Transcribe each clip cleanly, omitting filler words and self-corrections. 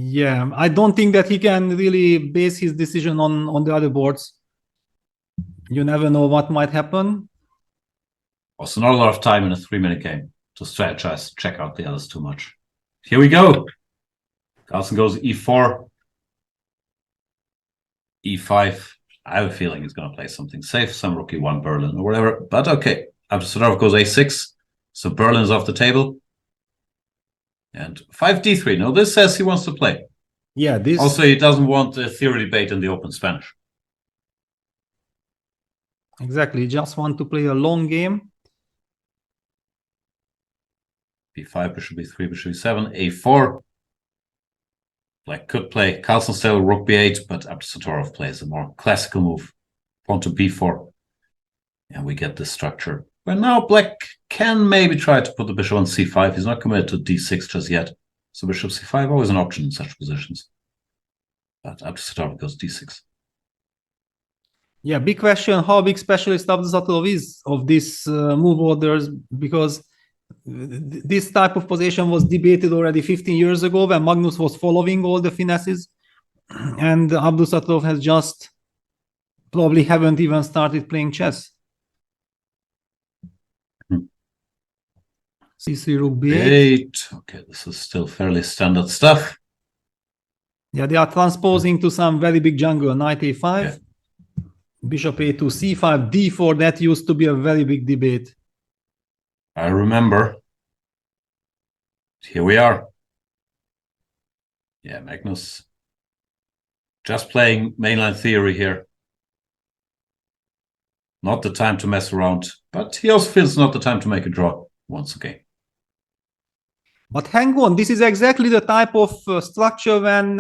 Yeah, I don't think that he can really base his decision on the other boards. You never know what might happen. Also, not a lot of time in a 3-minute game to strategize, check out the others too much. Here we go. Carlsen goes e4, e5. I have a feeling he's going to play something safe, some rook e1 Berlin or whatever. But okay, Abdusattorov goes a6. So Berlin is off the table. And 5d3. No, this says he wants to play. Yeah, this. Also, he doesn't want a theory debate in the open Spanish. Exactly. He just want to play a long game. b5, bishop b3, bishop b7, a4. Black could play Carlsen style rook b8, but Abdusattorov plays a more classical move. Pawn to b4. And we get this structure. But now Black can maybe try to put the bishop on c5. He's not committed to d6 just yet. So bishop c5, always an option in such positions. But Abdusattorov goes d6. Yeah, big question, how big specialist Abdusattorov is of these move orders, because this type of position was debated already 15 years ago when Magnus was following all the finesses, and Abdusattorov has just probably haven't even started playing chess. C3 rook b8. Okay, this is still fairly standard stuff. Yeah, they are transposing to some very big jungle. Knight a5, yeah. Bishop a2, c5, d4. That used to be a very big debate. I remember. Here we are. Yeah, Magnus. Just playing mainline theory here. Not the time to mess around, but he also feels not the time to make a draw once again. But hang on, this is exactly the type of structure when,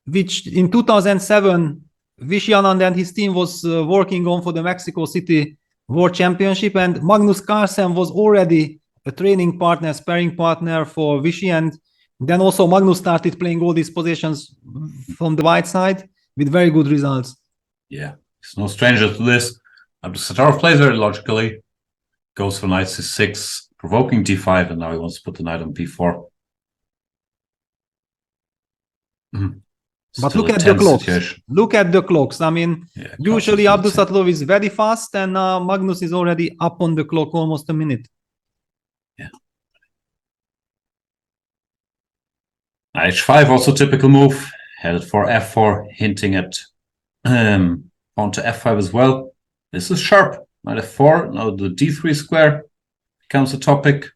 which in 2007, Vishy Anand and his team was working on for the Mexico City World Championship, and Magnus Carlsen was already a training partner, sparring partner for Vishy, and then also Magnus started playing all these positions from the white side with very good results. Yeah, he's no stranger to this. Abdusattorov plays very logically, goes for knight c6, provoking d5, and now he wants to put the knight on b4. But look at the clocks. Situation. Look at the clocks. I mean, yeah, usually Abdusattorov is very fast, and Magnus is already up on the clock almost a minute. Yeah. H5, also typical move. Headed for f4, hinting at pawn to f5 as well. This is sharp. Knight f4. Now the d3 square becomes a topic.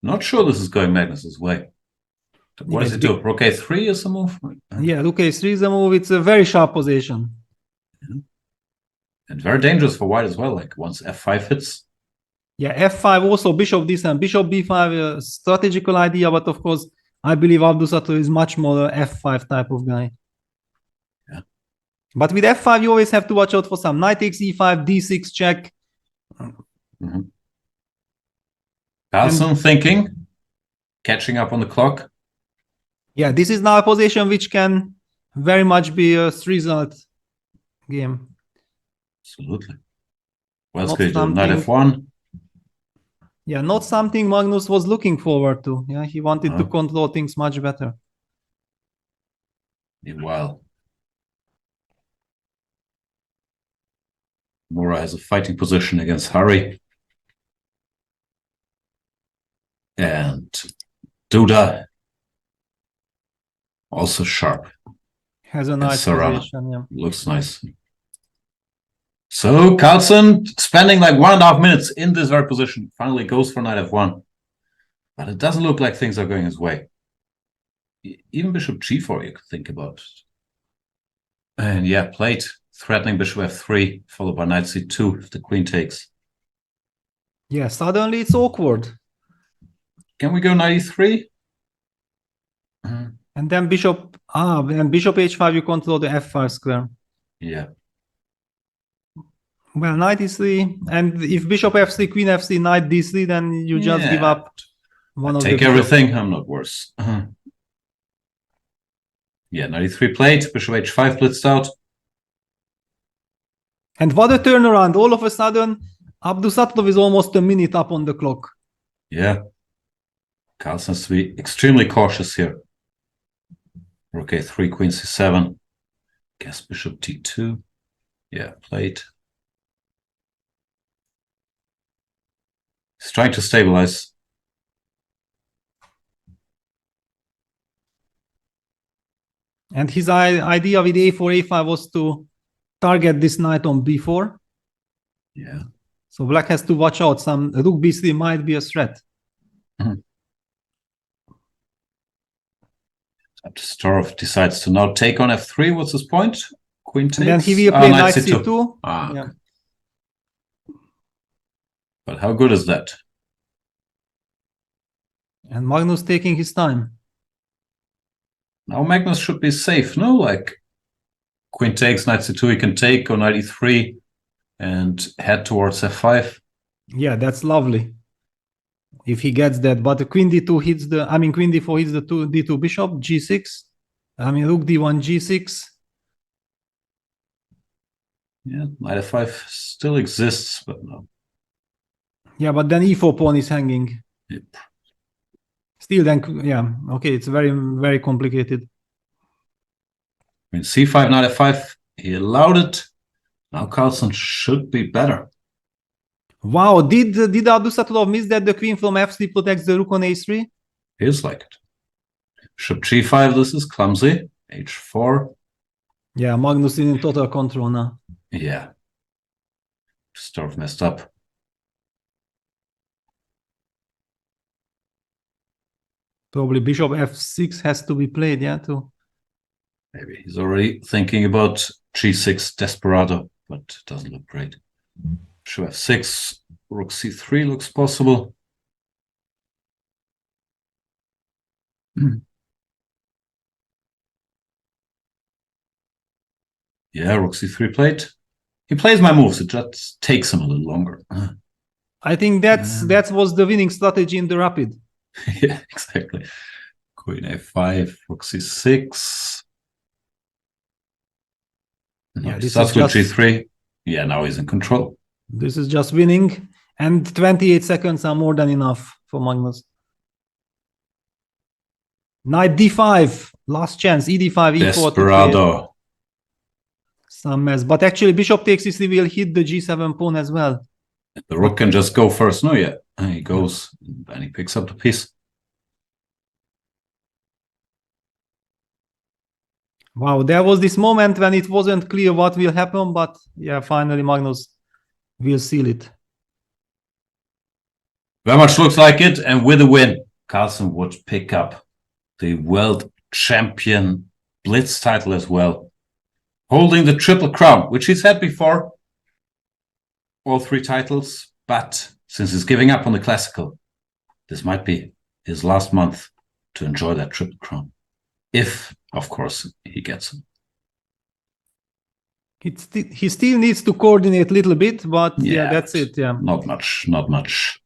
Not sure this is going Magnus's way. What does it do? Rook a3 is a move? Yeah, rook a3 is a move. It's a very sharp position. Yeah. And very dangerous for white as well, like once f5 hits. Yeah, f5 also, bishop d7, bishop b5, a strategical idea, but of course, I believe Abdusattorov is much more a f5 type of guy. Yeah. But with f5, you always have to watch out for some knight takes e5, d6 check. Carlsen thinking, catching up on the clock. Yeah, this is now a position which can very much be a result game. Absolutely. What else could you do? Knight f1. Yeah, not something Magnus was looking forward to. Yeah, he wanted to control things much better. Meanwhile, Mora has a fighting position against Hari. And Duda also sharp. Has a nice position, yeah. Looks nice. So Carlsen spending like 1.5 minutes in this very position, finally goes for knight f1. But it doesn't look like things are going his way. Even bishop g4 you could think about. And yeah, played, threatening bishop f3, followed by knight c2 if the queen takes. Yeah, suddenly it's awkward. Can we go knight e3? And then bishop h5, you control the f5 square. Yeah. Well, knight e3, and if bishop f3, queen f3, knight d3, then you just give up one of the take everything, I'm not worse. Yeah, knight e3 played, bishop h5 blitzed out. And what a turnaround. All of a sudden, Abdusattorov is almost a minute up on the clock. Yeah. Carlsen has to be extremely cautious here. Rook a3, queen c7. Guess bishop d2. Yeah, played. He's trying to stabilize. And his idea with a4, a5 was to target this knight on b4. Yeah. So black has to watch out. Some rook b3 might be a threat. Abdusattorov decides to now take on f3. What's his point? Queen takes. And then he will play knight c2. c2. Ah, Yeah. okay. But how good is that? And Magnus taking his time. Now Magnus should be safe, no? Like queen takes, knight c2, he can take on knight e3 and head towards f5. Yeah, that's lovely. If he gets that, but the queen d2 hits the, I mean, queen d4 hits the d2 bishop, g6. I mean, rook d1, g6. Yeah, knight f5 still exists, but no. Yeah, but then e4 pawn is hanging. Yep. Still, then, yeah, okay, it's very, very complicated. I mean, c5, knight f5, he allowed it. Now Carlsen should be better. Wow, did Abdusattorov miss that the queen from f3 protects the rook on a3? Feels like it. Bishop g5, this is clumsy. h4. Yeah, Magnus is in total control now. Yeah. Abdusattorov messed up. Probably bishop f6 has to be played, yeah, too. Maybe he's already thinking about g6 desperado, but it doesn't look great. Bishop f6, rook c3 looks possible. Yeah, rook c3 played. He plays my moves, it just takes him a little longer. I think that was the winning strategy in the rapid. Yeah, exactly. Queen a5, rook c6. Yeah, this That's is with just, g3. Yeah, now he's in control. this is just winning, and 28 seconds are more than enough for Magnus. Knight d5, last chance, e d5, e4. Desperado. Some mess, but actually bishop takes e3 will hit the g7 pawn as well. The rook can just go first. No, yeah. And he goes and he picks up the piece. Wow, there was this moment when it wasn't clear what will happen, but yeah, finally Magnus will seal it. Very much looks like it. And with a win, Carlsen would pick up the world champion Blitz title as well, holding the triple crown, which he's had before, all three titles. But since he's giving up on the classical, this might be his last month to enjoy that triple crown. If, of course, he gets it. He still needs to coordinate a little bit, but yeah, that's it. Yeah, not much, not much.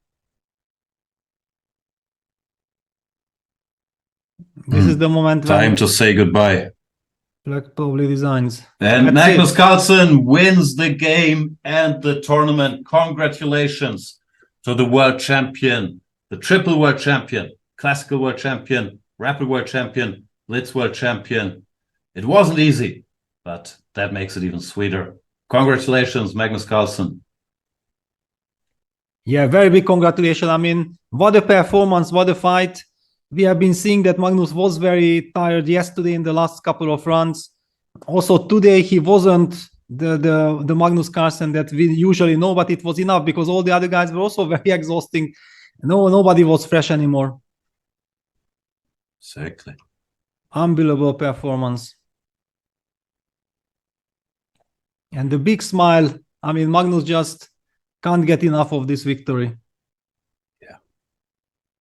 This is the moment. Time to say goodbye. Black probably designs. And Magnus Carlsen wins the game and the tournament. Congratulations to the world champion, the triple world champion, classical world champion, rapid world champion, Blitz world champion. It wasn't easy, but that makes it even sweeter. Congratulations, Magnus Carlsen. Yeah, very big congratulations. I mean, what a performance, what a fight. We have been seeing that Magnus was very tired yesterday in the last couple of runs. Also today, he wasn't the Magnus Carlsen that we usually know, but it was enough because all the other guys were also very exhausting. Nobody was fresh anymore. Exactly. Unbelievable performance. And the big smile. I mean, Magnus just can't get enough of this victory.